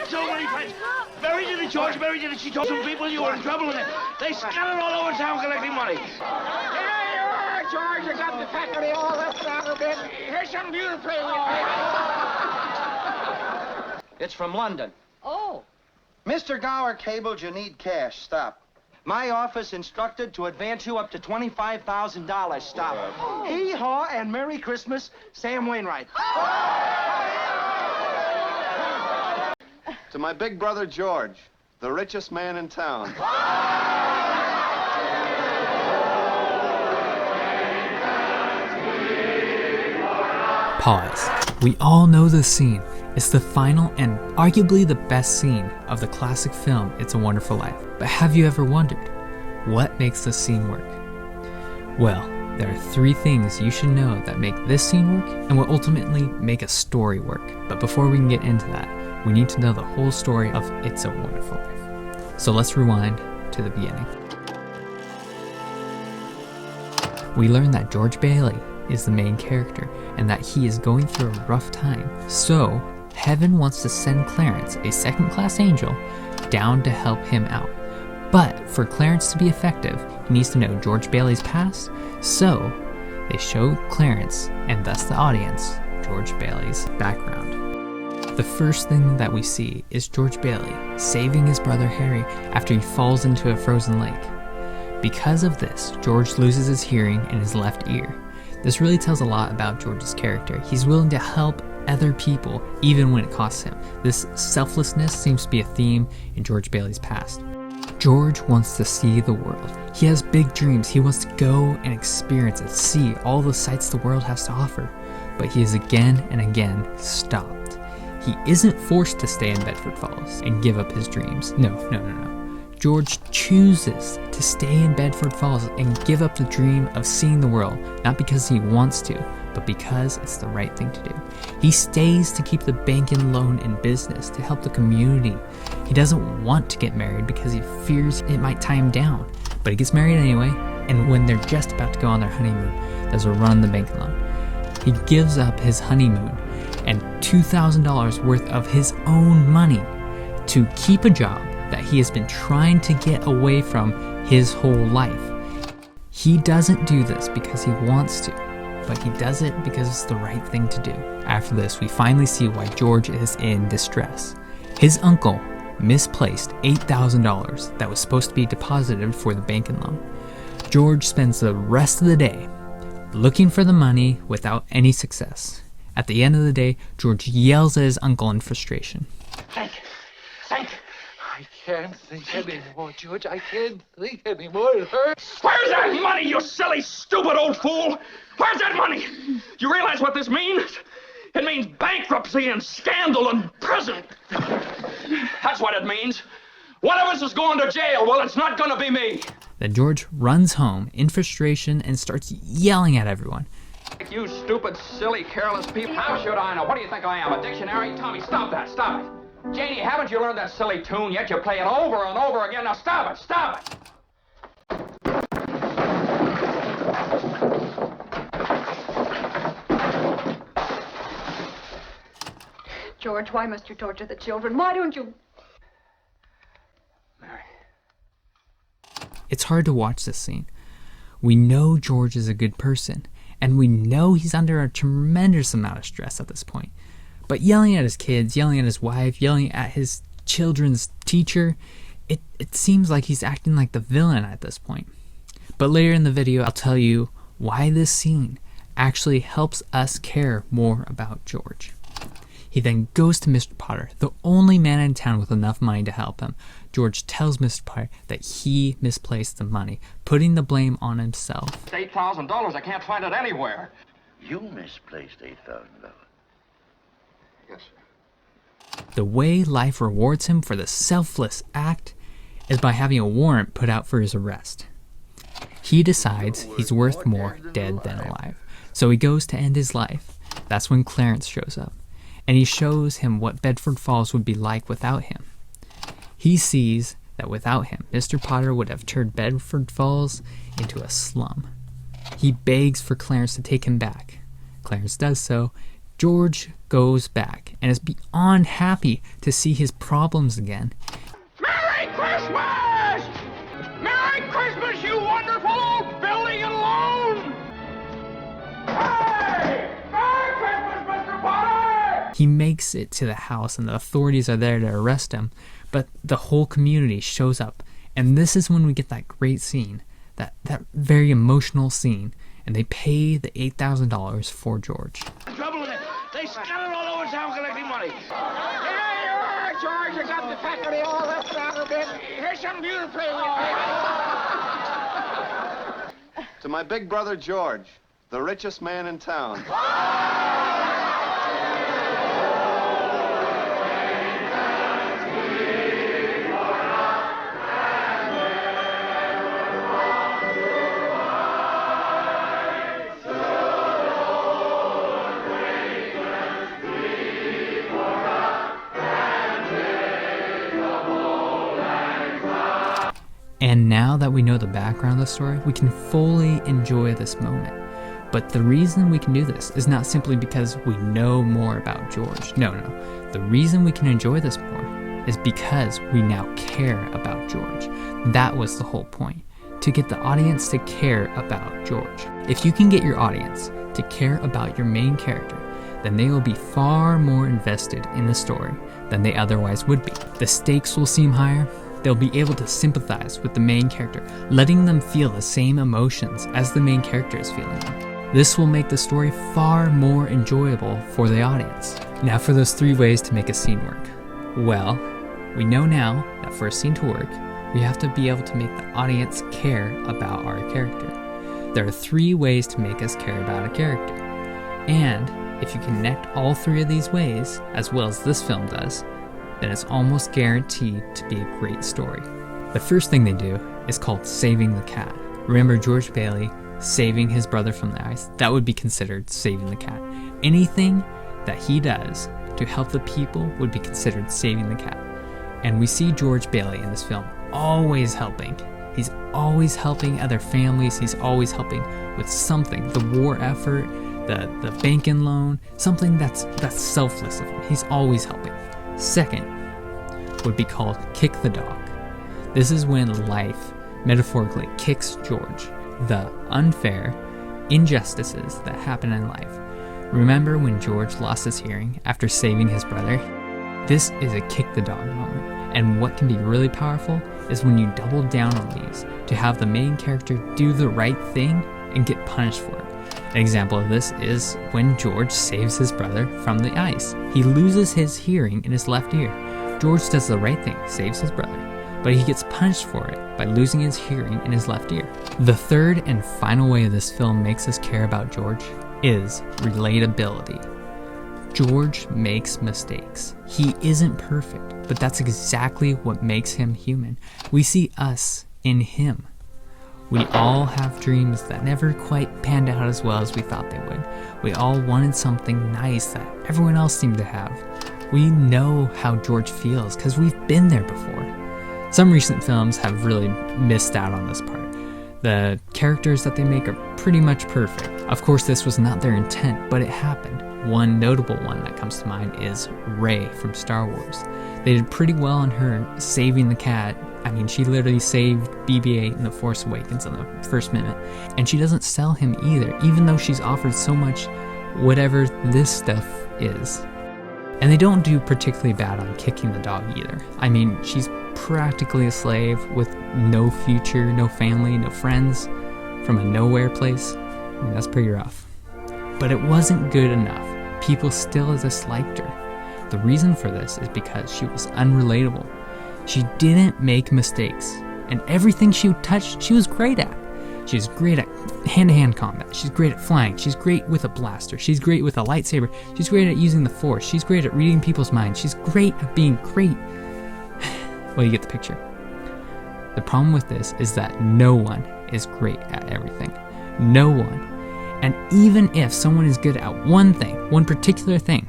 so many friends. Mary did it, George. Mary did it. She told some people you were in trouble, and they scattered all over town collecting money. There you are, George. You got the faculty all left out a bit. Here's something you to play with. It's from London. Oh. Mr. Gower cabled you need cash. Stop. My office instructed to advance you up to $25,000. Stop. Hee-haw and Merry Christmas, Sam Wainwright. To my big brother, George, the richest man in town. Pause. We all know this scene. It's the final and arguably the best scene of the classic film, It's a Wonderful Life. But have you ever wondered, what makes this scene work? Well, there are 3 things you should know that make this scene work and will ultimately make a story work. But before we can get into that, we need to know the whole story of It's a Wonderful Life. So let's rewind to the beginning. We learn that George Bailey is the main character and that he is going through a rough time. So, Heaven wants to send Clarence, a second-class angel, down to help him out. But for Clarence to be effective, he needs to know George Bailey's past, so they show Clarence, and thus the audience, George Bailey's background. The first thing that we see is George Bailey saving his brother Harry after he falls into a frozen lake. Because of this, George loses his hearing in his left ear. This really tells a lot about George's character. He's willing to help other people even when it costs him. This selflessness seems to be a theme in George Bailey's past. George wants to see the world. He has big dreams. He wants to go and experience and see all the sights the world has to offer. But he is again and again stopped. He isn't forced to stay in Bedford Falls and give up his dreams. No. George chooses to stay in Bedford Falls and give up the dream of seeing the world, not because he wants to, but because it's the right thing to do. He stays to keep the bank and loan in business, to help the community. He doesn't want to get married because he fears it might tie him down, but he gets married anyway, and when they're just about to go on their honeymoon, there's a run on the bank and loan. He gives up his honeymoon and $2,000 worth of his own money to keep a job that he has been trying to get away from his whole life. He doesn't do this because he wants to, but he does it because it's the right thing to do. After this, we finally see why George is in distress. His uncle misplaced $8,000 that was supposed to be deposited for the bank and loan. George spends the rest of the day looking for the money without any success. At the end of the day, George yells at his uncle in frustration. Hank! I can't think anymore, George. I can't think anymore. It hurts. Where's that money, you silly, stupid old fool? Where's that money? You realize what this means? It means bankruptcy and scandal and prison. That's what it means. One of us is going to jail. Well, it's not going to be me. Then George runs home in frustration and starts yelling at everyone. You stupid, silly, careless people. How should I know? What do you think I am, a dictionary? Tommy, stop that. Stop it. Janie, haven't you learned that silly tune yet? You play it over and over again. Now stop it. George, why must you torture the children? Why don't you... Mary. It's hard to watch this scene. We know George is a good person, and we know he's under a tremendous amount of stress at this point. But yelling at his kids, yelling at his wife, yelling at his children's teacher, it seems like he's acting like the villain at this point. But later in the video, I'll tell you why this scene actually helps us care more about George. He then goes to Mr. Potter, the only man in town with enough money to help him. George tells Mr. Potter that he misplaced the money, putting the blame on himself. $8,000. I can't find it anywhere. You misplaced $8,000. Yes, sir. The way life rewards him for the selfless act is by having a warrant put out for his arrest. He decides he's worth more dead than alive, so he goes to end his life. That's when Clarence shows up, and he shows him what Bedford Falls would be like without him. He sees that without him, Mr. Potter would have turned Bedford Falls into a slum. He begs for Clarence to take him back. Clarence does so, George goes back and is beyond happy to see his problems again. Merry Christmas! Merry Christmas, you wonderful old building and loan! Hey! Merry Christmas, Mr. Potter! He makes it to the house and the authorities are there to arrest him, but the whole community shows up. And this is when we get that great scene, that very emotional scene, and they pay the $8,000 for George. Trouble in it. They scattered all over town collecting money. Here you are, George. You got the faculty all left out a bit. Here's some beautiful. To my big brother George, the richest man in town. And now that we know the background of the story, we can fully enjoy this moment. But the reason we can do this is not simply because we know more about George. No. The reason we can enjoy this more is because we now care about George. That was the whole point, to get the audience to care about George. If you can get your audience to care about your main character, then they will be far more invested in the story than they otherwise would be. The stakes will seem higher. They'll be able to sympathize with the main character, letting them feel the same emotions as the main character is feeling them. This will make the story far more enjoyable for the audience. Now for those 3 ways to make a scene work. Well, we know now that for a scene to work, we have to be able to make the audience care about our character. There are 3 ways to make us care about a character. And if you connect all 3 of these ways, as well as this film does, then it's almost guaranteed to be a great story. The first thing they do is called saving the cat. Remember George Bailey saving his brother from the ice? That would be considered saving the cat. Anything that he does to help the people would be considered saving the cat. And we see George Bailey in this film always helping. He's always helping other families. He's always helping with something. The war effort, the banking loan, something that's selfless of him. He's always helping. Second would be called kick the dog. This is when life metaphorically kicks George. The unfair injustices that happen in life. Remember when George lost his hearing after saving his brother? This is a kick the dog moment. And what can be really powerful is when you double down on these to have the main character do the right thing and get punished for it. An example of this is when George saves his brother from the ice. He loses his hearing in his left ear. George does the right thing, saves his brother, but he gets punished for it by losing his hearing in his left ear. The third and final way this film makes us care about George is relatability. George makes mistakes. He isn't perfect, but that's exactly what makes him human. We see us in him. We all have dreams that never quite panned out as well as we thought they would. We all wanted something nice that everyone else seemed to have. We know how George feels because we've been there before. Some recent films have really missed out on this part. The characters that they make are pretty much perfect. Of course, this was not their intent, but it happened. One notable one that comes to mind is Rey from Star Wars. They did pretty well on her saving the cat. I mean, she literally saved BB-8 in The Force Awakens in the first minute. And she doesn't sell him either, even though she's offered so much whatever this stuff is. And they don't do particularly bad on kicking the dog either. I mean, she's practically a slave with no future, no family, no friends, from a nowhere place. I mean, that's pretty rough. But it wasn't good enough. People still disliked her. The reason for this is because she was unrelatable. She didn't make mistakes, and everything she touched, she was great at. She's great at hand-to-hand combat. She's great at flying. She's great with a blaster. She's great with a lightsaber. She's great at using the Force. She's great at reading people's minds. She's great at being great. Well, you get the picture. The problem with this is that no one is great at everything. No one. And even if someone is good at one thing, one particular thing,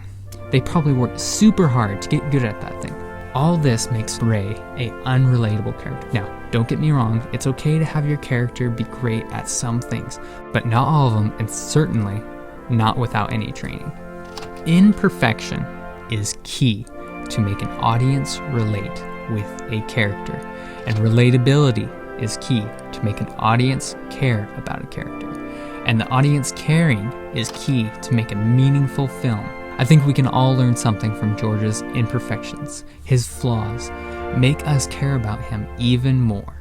they probably work super hard to get good at that thing. All this makes Rey an unrelatable character. Now, don't get me wrong, it's okay to have your character be great at some things, but not all of them, and certainly not without any training. Imperfection is key to make an audience relate with a character, and relatability is key to make an audience care about a character. And the audience caring is key to make a meaningful film. I think we can all learn something from George's imperfections. His flaws make us care about him even more.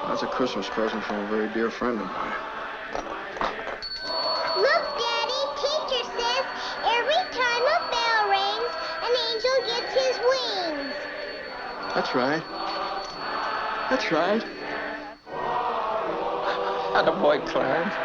That's a Christmas present from a very dear friend of mine. Look, Daddy, teacher says every time a bell rings, an angel gets his wings. That's right. That's right. Attaboy, Clarence.